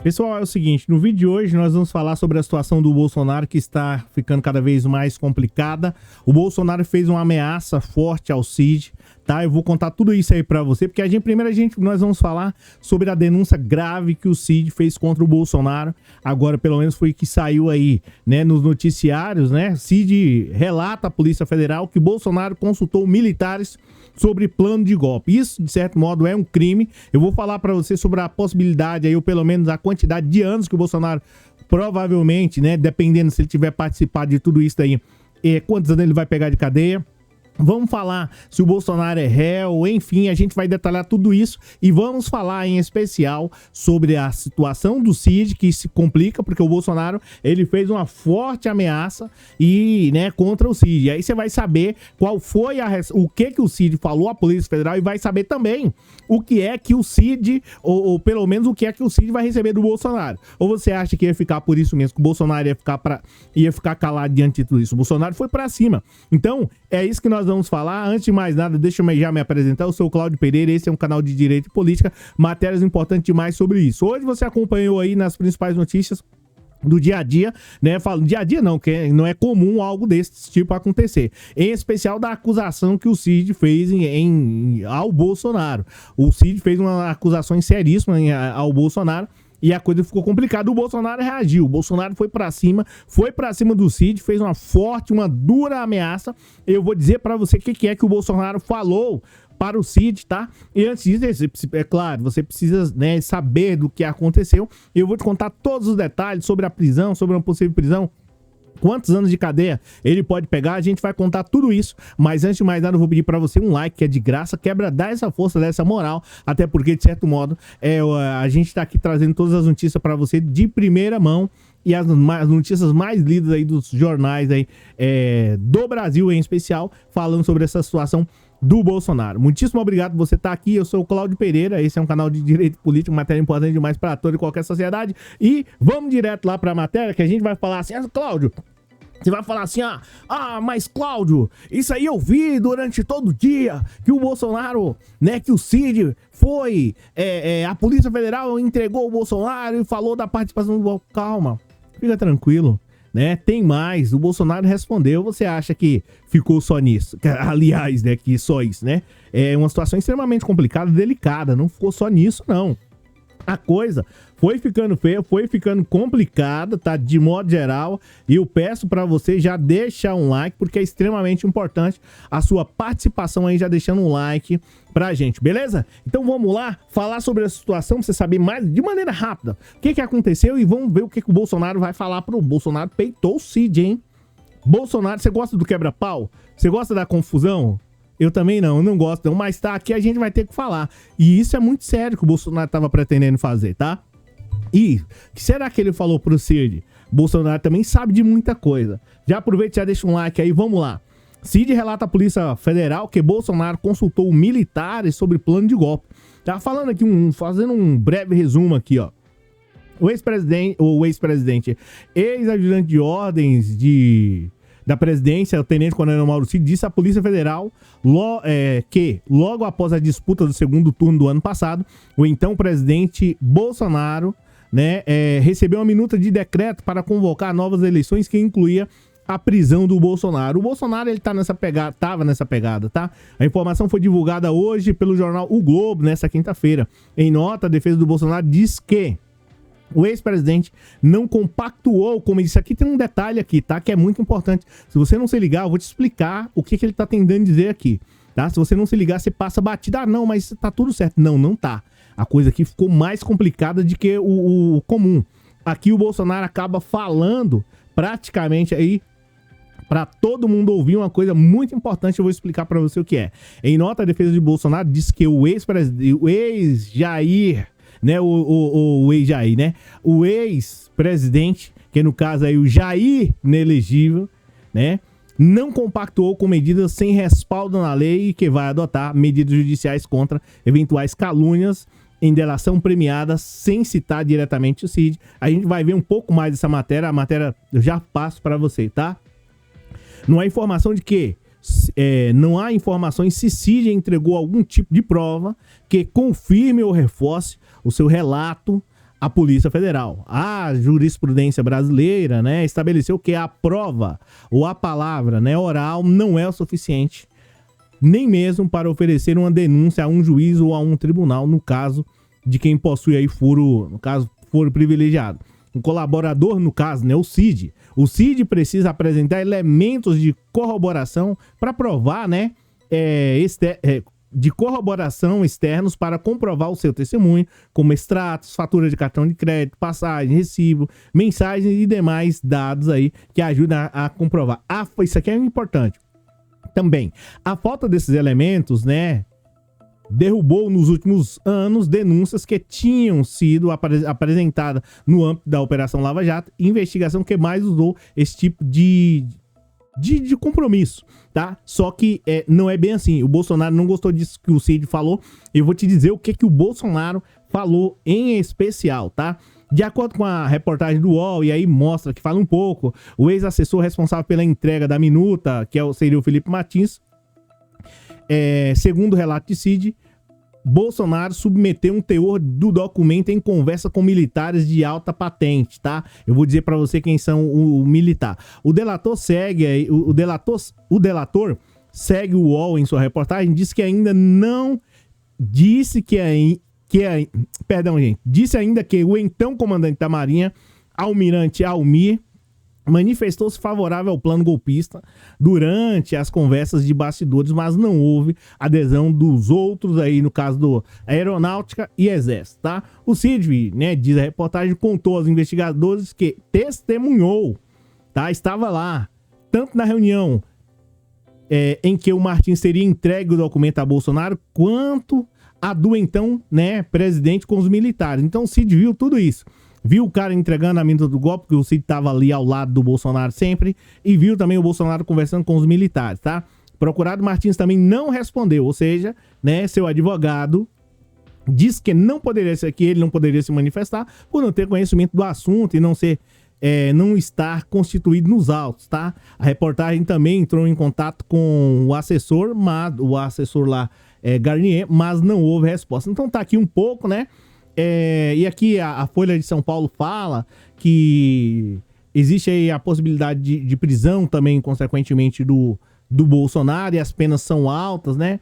Pessoal, é o seguinte, no vídeo de hoje nós vamos falar sobre a situação do Bolsonaro que está ficando cada vez mais complicada. O Bolsonaro fez uma ameaça forte ao Cid, tá? Eu vou contar tudo isso aí pra você, porque nós vamos falar sobre a denúncia grave que o Cid fez contra o Bolsonaro. Agora, pelo menos foi que saiu aí, né, nos noticiários, né? Cid relata à Polícia Federal que Bolsonaro consultou militares sobre plano de golpe. Isso, de certo modo, é um crime. Eu vou falar pra você sobre a possibilidade aí, ou pelo menos a quantidade de anos que o Bolsonaro provavelmente, né, dependendo se ele tiver participado de tudo isso daí, quantos anos ele vai pegar de cadeia. Vamos falar se o Bolsonaro é réu, enfim, a gente vai detalhar tudo isso e vamos falar em especial sobre a situação do Cid, que se complica porque o Bolsonaro, ele fez uma forte ameaça contra o Cid. E aí você vai saber qual foi o que o Cid falou à Polícia Federal e vai saber também o que é que o Cid, ou pelo menos o que é que o Cid vai receber do Bolsonaro. Ou você acha que ia ficar por isso mesmo, que o Bolsonaro ia ficar calado diante de tudo isso? O Bolsonaro foi pra cima. Então, é isso que nós vamos falar. Antes de mais nada, deixa eu já me apresentar. Eu sou o Cláudio Pereira, esse é um canal de Direito e Política, matérias importantes demais sobre isso. Hoje você acompanhou aí nas principais notícias do dia a dia, né? Dia a dia não, que não é comum algo desse tipo acontecer. Em especial da acusação que o Cid fez ao Bolsonaro. O Cid fez uma acusação seríssima ao Bolsonaro. E a coisa ficou complicada. O Bolsonaro reagiu. O Bolsonaro foi pra cima do Cid, fez uma dura ameaça. Eu vou dizer pra você o que é que o Bolsonaro falou para o Cid, tá? E antes disso, é claro, você precisa, né, saber do que aconteceu. Eu vou te contar todos os detalhes sobre a prisão, sobre uma possível prisão. Quantos anos de cadeia ele pode pegar, a gente vai contar tudo isso, mas antes de mais nada eu vou pedir pra você um like, que é de graça, dá essa força, dá essa moral, até porque de certo modo a gente tá aqui trazendo todas as notícias pra você de primeira mão e as notícias mais lidas aí dos jornais aí, do Brasil em especial, falando sobre essa situação do Bolsonaro. Muitíssimo obrigado por você estar aqui. Eu sou o Cláudio Pereira, esse é um canal de Direito Político, matéria importante demais para toda e qualquer sociedade. E vamos direto lá para a matéria, que a gente vai falar assim, Cláudio, você vai falar assim, mas Cláudio, isso aí eu vi durante todo o dia, que o Bolsonaro, né, que o Cid foi, a Polícia Federal entregou o Bolsonaro e falou da participação do... Calma, fica tranquilo. Né? Tem mais, o Bolsonaro respondeu. Você acha que ficou só nisso? Aliás, né, que só isso, né? É uma situação extremamente complicada, delicada, não ficou só nisso, não. A coisa foi ficando feia, foi ficando complicada, tá? De modo geral, e eu peço pra você já deixar um like, porque é extremamente importante a sua participação aí, já deixando um like pra gente, beleza? Então vamos lá, falar sobre a situação, pra você saber mais, de maneira rápida, o que aconteceu e vamos ver o que o Bolsonaro vai falar pro Bolsonaro. Peitou o Cid, hein? Bolsonaro, você gosta do quebra-pau? Você gosta da confusão? Eu também não, eu não gosto não, mas tá, aqui a gente vai ter que falar. E isso é muito sério que o Bolsonaro tava pretendendo fazer, tá? E que será que ele falou pro Cid? Bolsonaro também sabe de muita coisa. Já aproveita e já deixa um like aí, vamos lá. Cid relata à Polícia Federal que Bolsonaro consultou militares sobre plano de golpe. Tá falando aqui, fazendo um breve resumo aqui, ó. O ex-ajudante, ex-ajudante de ordens da presidência, o tenente-coronel Mauro Cid, disse à Polícia Federal que, logo após a disputa do segundo turno do ano passado, o então presidente Bolsonaro, né, recebeu uma minuta de decreto para convocar novas eleições que incluía a prisão do Bolsonaro. O Bolsonaro, ele tava nessa pegada, tá? A informação foi divulgada hoje pelo jornal O Globo, nessa quinta-feira. Em nota, a defesa do Bolsonaro diz que o ex-presidente não compactuou, como isso aqui tem um detalhe aqui, tá? Que é muito importante. Se você não se ligar, eu vou te explicar o que ele tá tentando dizer aqui, tá? Se você não se ligar, você passa batida. Não, mas tá tudo certo. Não tá. A coisa aqui ficou mais complicada do que o comum. Aqui o Bolsonaro acaba falando praticamente aí para todo mundo ouvir uma coisa muito importante. Eu vou explicar para você o que é. Em nota, a defesa de Bolsonaro diz que o ex-Jair, né, o ex-Jair, né, o ex-presidente, que no caso aí o Jair inelegível, né, não compactuou com medidas sem respaldo na lei e que vai adotar medidas judiciais contra eventuais calúnias em delação premiada, sem citar diretamente o Cid. A gente vai ver um pouco mais dessa matéria. A matéria eu já passo para você, tá? Não há informação de que não há informações se Cid entregou algum tipo de prova que confirme ou reforce o seu relato a Polícia Federal. A jurisprudência brasileira, né, estabeleceu que a prova ou a palavra, né, oral não é o suficiente, nem mesmo para oferecer uma denúncia a um juiz ou a um tribunal, no caso de quem possui aí foro privilegiado. O colaborador, no caso, né, o CID. O CID precisa apresentar elementos de corroboração para provar, né, de corroboração externos para comprovar o seu testemunho, como extratos, fatura de cartão de crédito, passagem, recibo, mensagens e demais dados aí que ajudam a comprovar. Isso aqui é importante. Também, a falta desses elementos, né, derrubou nos últimos anos denúncias que tinham sido apresentadas no âmbito da Operação Lava Jato, investigação que mais usou esse tipo de compromisso, tá? Só que não é bem assim. O Bolsonaro não gostou disso que o Cid falou. Eu vou te dizer o que o Bolsonaro falou em especial, tá? De acordo com a reportagem do UOL, e aí mostra que fala um pouco, o ex-assessor responsável pela entrega da minuta, que seria o Felipe Martins, segundo o relato de Cid, Bolsonaro submeteu um teor do documento em conversa com militares de alta patente, tá? Eu vou dizer para você quem são o militar. O delator segue, o delator segue o UOL em sua reportagem, diz que ainda não disse disse ainda que o então comandante da Marinha, Almirante Almir, manifestou-se favorável ao plano golpista durante as conversas de bastidores, mas não houve adesão dos outros aí, no caso do Aeronáutica e Exército, tá? O Cid, né, diz a reportagem, contou aos investigadores que testemunhou, tá? Estava lá, tanto na reunião em que o Martins teria entregue o documento a Bolsonaro, quanto a do então, né, presidente com os militares. Então o Cid viu tudo isso. Viu o cara entregando a minuta do golpe, porque o Cid estava ali ao lado do Bolsonaro sempre, e viu também o Bolsonaro conversando com os militares, tá? O procurado Martins também não respondeu, ou seja, né, seu advogado disse que não poderia ser, que ele não poderia se manifestar por não ter conhecimento do assunto e não estar constituído nos autos, tá? A reportagem também entrou em contato com o assessor lá, Garnier, mas não houve resposta. Então tá aqui um pouco, né? E aqui a Folha de São Paulo fala que existe aí a possibilidade de prisão também, consequentemente, do Bolsonaro, e as penas são altas, né?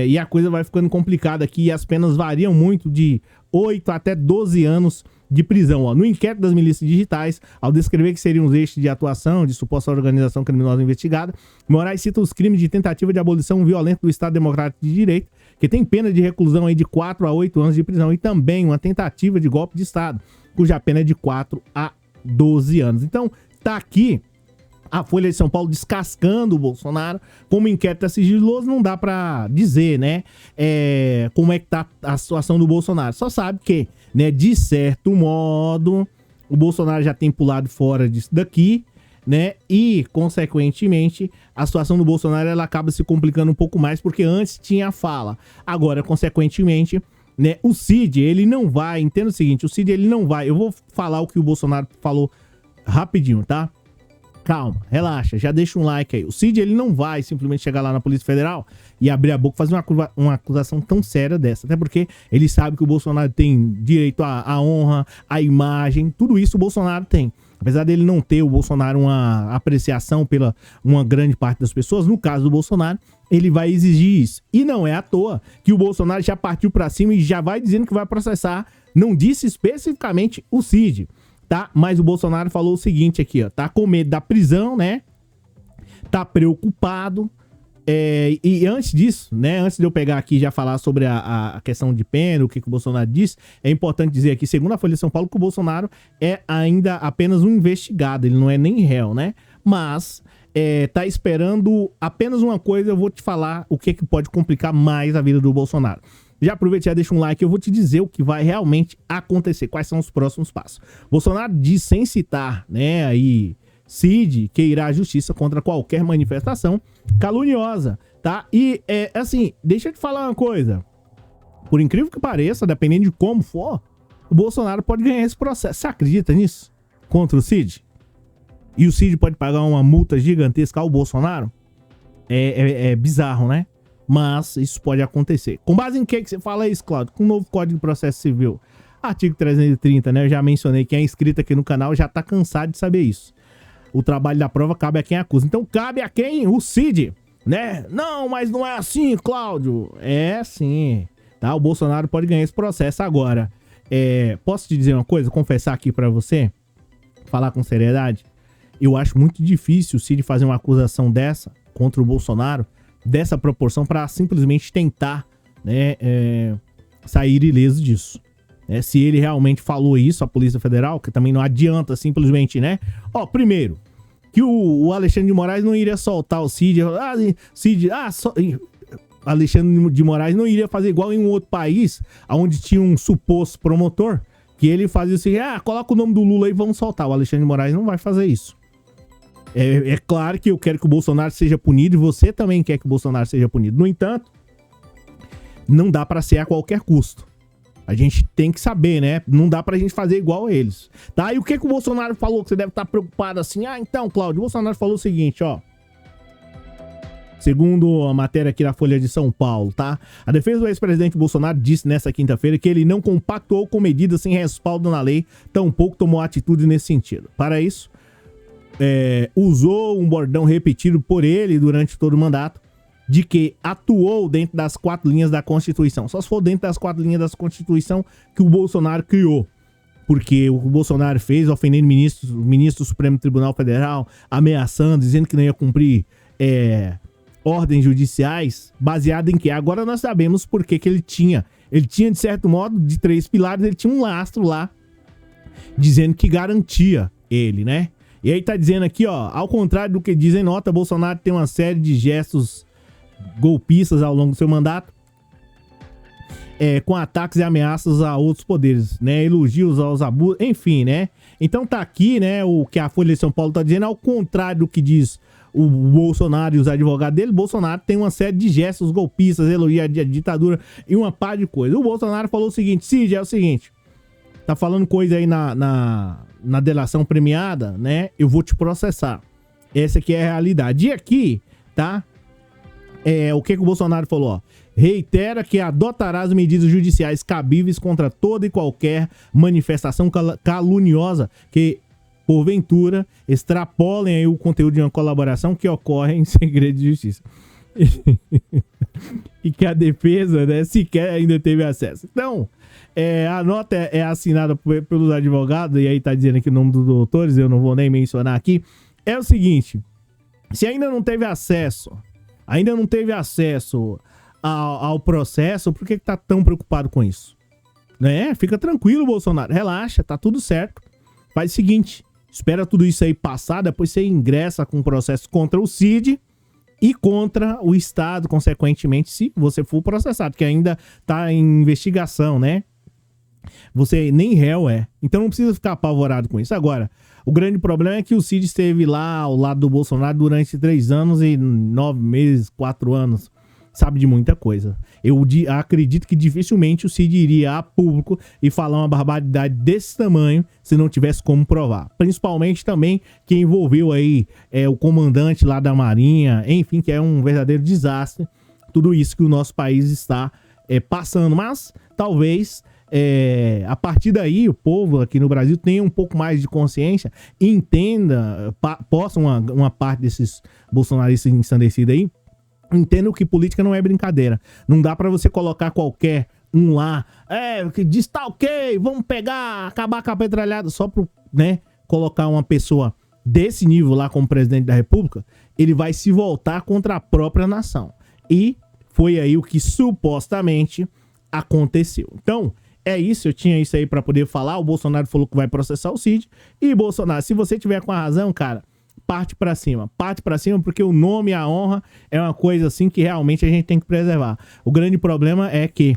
E a coisa vai ficando complicada aqui, e as penas variam muito de 8 até 12 anos de prisão. Ó. No inquérito das milícias digitais, ao descrever que seriam os eixos de atuação de suposta organização criminosa investigada, Moraes cita os crimes de tentativa de abolição violenta do Estado Democrático de Direito, que tem pena de reclusão aí de 4 a 8 anos de prisão, e também uma tentativa de golpe de Estado, cuja pena é de 4 a 12 anos. Então, tá aqui a Folha de São Paulo descascando o Bolsonaro. Como o inquérito é sigiloso, não dá pra dizer, né, como é que tá a situação do Bolsonaro. Só sabe que, né, de certo modo, o Bolsonaro já tem pulado fora disso daqui, né, e, consequentemente, a situação do Bolsonaro, ela acaba se complicando um pouco mais, porque antes tinha a fala. Agora, consequentemente, né, o Cid, ele não vai, entenda o seguinte, o Cid, ele não vai, eu vou falar o que o Bolsonaro falou rapidinho, tá? Calma, relaxa, já deixa um like aí. O Cid, ele não vai simplesmente chegar lá na Polícia Federal e abrir a boca e fazer uma acusação tão séria dessa. Até porque ele sabe que o Bolsonaro tem direito à honra, à imagem, tudo isso o Bolsonaro tem. Apesar dele não ter, o Bolsonaro, uma apreciação pela uma grande parte das pessoas, no caso do Bolsonaro, ele vai exigir isso. E não é à toa que o Bolsonaro já partiu pra cima e já vai dizendo que vai processar. Não disse especificamente o Cid, tá? Mas o Bolsonaro falou o seguinte aqui, ó, tá com medo da prisão, né? Tá preocupado. E antes disso, né? Antes de eu pegar aqui e já falar sobre a questão de pena, o que o Bolsonaro disse, é importante dizer aqui, segundo a Folha de São Paulo, que o Bolsonaro é ainda apenas um investigado, ele não é nem réu, né? Mas tá esperando apenas uma coisa, eu vou te falar o que pode complicar mais a vida do Bolsonaro. Já aproveita e já deixa um like, eu vou te dizer o que vai realmente acontecer, quais são os próximos passos. Bolsonaro diz, sem citar, né, aí, Cid, que irá à justiça contra qualquer manifestação caluniosa, tá? E, assim, deixa eu te falar uma coisa. Por incrível que pareça, dependendo de como for, o Bolsonaro pode ganhar esse processo. Você acredita nisso? Contra o Cid? E o Cid pode pagar uma multa gigantesca ao Bolsonaro? É bizarro, né? Mas isso pode acontecer. Com base em que você fala isso, Cláudio? Com o novo Código de Processo Civil. Artigo 330, né? Eu já mencionei, quem é inscrito aqui no canal já tá cansado de saber isso. O trabalho da prova cabe a quem acusa. Então cabe a quem? O Cid, né? Não, mas não é assim, Cláudio. É sim, tá? O Bolsonaro pode ganhar esse processo agora. Posso te dizer uma coisa? Confessar aqui pra você? Falar com seriedade? Eu acho muito difícil o Cid fazer uma acusação dessa contra o Bolsonaro, dessa proporção, pra simplesmente tentar, né, sair ileso disso. Se ele realmente falou isso à Polícia Federal, que também não adianta simplesmente, né? Primeiro, que o Alexandre de Moraes não iria soltar o Cid. Alexandre de Moraes não iria fazer igual em um outro país, onde tinha um suposto promotor, que ele fazia assim, coloca o nome do Lula aí e vamos soltar. O Alexandre de Moraes não vai fazer isso. É claro que eu quero que o Bolsonaro seja punido e você também quer que o Bolsonaro seja punido. No entanto, não dá pra ser a qualquer custo. A gente tem que saber, né? Não dá pra gente fazer igual a eles, tá? E o que o Bolsonaro falou que você deve estar preocupado assim? Então, Cláudio, o Bolsonaro falou o seguinte, ó. Segundo a matéria aqui da Folha de São Paulo, tá? A defesa do ex-presidente Bolsonaro disse nessa quinta-feira que ele não compactuou com medidas sem respaldo na lei, tampouco tomou atitude nesse sentido. Para isso, usou um bordão repetido por ele durante todo o mandato, de que atuou dentro das 4 linhas da Constituição. Só se for dentro das 4 linhas da Constituição que o Bolsonaro criou. Porque o Bolsonaro fez ofendendo o ministro do Supremo Tribunal Federal, ameaçando, dizendo que não ia cumprir ordens judiciais, baseado em que? Agora nós sabemos por que ele tinha. Ele tinha, de certo modo, de 3 pilares, ele tinha um lastro lá, dizendo que garantia ele, né? E aí tá dizendo aqui, ó, ao contrário do que dizem nota, Bolsonaro tem uma série de gestos golpistas ao longo do seu mandato, com ataques e ameaças a outros poderes, né? Elogios aos abusos, enfim, né? Então tá aqui, né, o que a Folha de São Paulo tá dizendo, ao contrário do que diz o Bolsonaro e os advogados dele, Bolsonaro tem uma série de gestos golpistas, elogia a ditadura e uma par de coisas. O Bolsonaro falou o seguinte, Cid, é o seguinte, tá falando coisa aí na delação premiada, né? Eu vou te processar. Essa aqui é a realidade. E aqui, tá? O que o Bolsonaro falou, ó. Reitera que adotará as medidas judiciais cabíveis contra toda e qualquer manifestação caluniosa que, porventura, extrapolem aí o conteúdo de uma colaboração que ocorre em segredo de justiça. E que a defesa, né, sequer ainda teve acesso. Então, a nota é assinada pelos advogados, e aí tá dizendo aqui o nome dos doutores, eu não vou nem mencionar aqui. É o seguinte, se ainda não teve acesso ao processo, por que tá tão preocupado com isso? Né? Fica tranquilo, Bolsonaro, relaxa, tá tudo certo. Faz o seguinte, espera tudo isso aí passar, depois você ingressa com um processo contra o Cid e contra o Estado, consequentemente, se você for processado, que ainda tá em investigação, né? Você nem réu é. Então não precisa ficar apavorado com isso. Agora, o grande problema é que o Cid esteve lá ao lado do Bolsonaro durante 3 anos e 9 meses, 4 anos. Sabe de muita coisa. Eu acredito que dificilmente o Cid iria a público e falar uma barbaridade desse tamanho se não tivesse como provar. Principalmente também que envolveu aí o comandante lá da Marinha, enfim, que é um verdadeiro desastre. Tudo isso que o nosso país está passando. Mas talvez a partir daí o povo aqui no Brasil tenha um pouco mais de consciência e entenda, possa uma parte desses bolsonaristas ensandecidos aí, entendo que política não é brincadeira. Não dá pra você colocar qualquer um lá, que diz tá ok, vamos pegar, acabar com a petralhada, só pro, né, colocar uma pessoa desse nível lá como presidente da República, ele vai se voltar contra a própria nação. E foi aí o que supostamente aconteceu. Então, é isso, eu tinha isso aí pra poder falar. O Bolsonaro falou que vai processar o Cid. E Bolsonaro, se você tiver com a razão, cara, parte pra cima, porque o nome e a honra é uma coisa assim que realmente a gente tem que preservar. O grande problema é que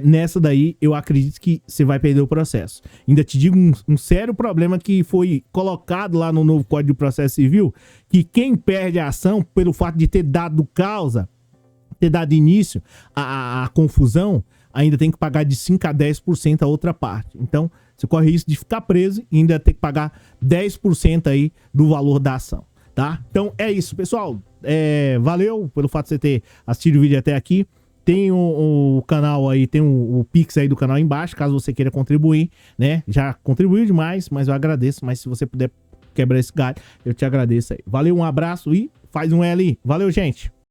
nessa daí eu acredito que você vai perder o processo. Ainda te digo um sério problema que foi colocado lá no novo Código de Processo Civil, que quem perde a ação pelo fato de ter dado causa, ter dado início à confusão, ainda tem que pagar de 5% a 10% a outra parte. Então, você corre risco de ficar preso e ainda ter que pagar 10% aí do valor da ação, tá? Então, é isso, pessoal. Valeu pelo fato de você ter assistido o vídeo até aqui. Tem o canal aí, tem o Pix aí do canal aí embaixo, caso você queira contribuir, né? Já contribuiu demais, mas eu agradeço. Mas se você puder quebrar esse galho, eu te agradeço aí. Valeu, um abraço e faz um L. Valeu, gente!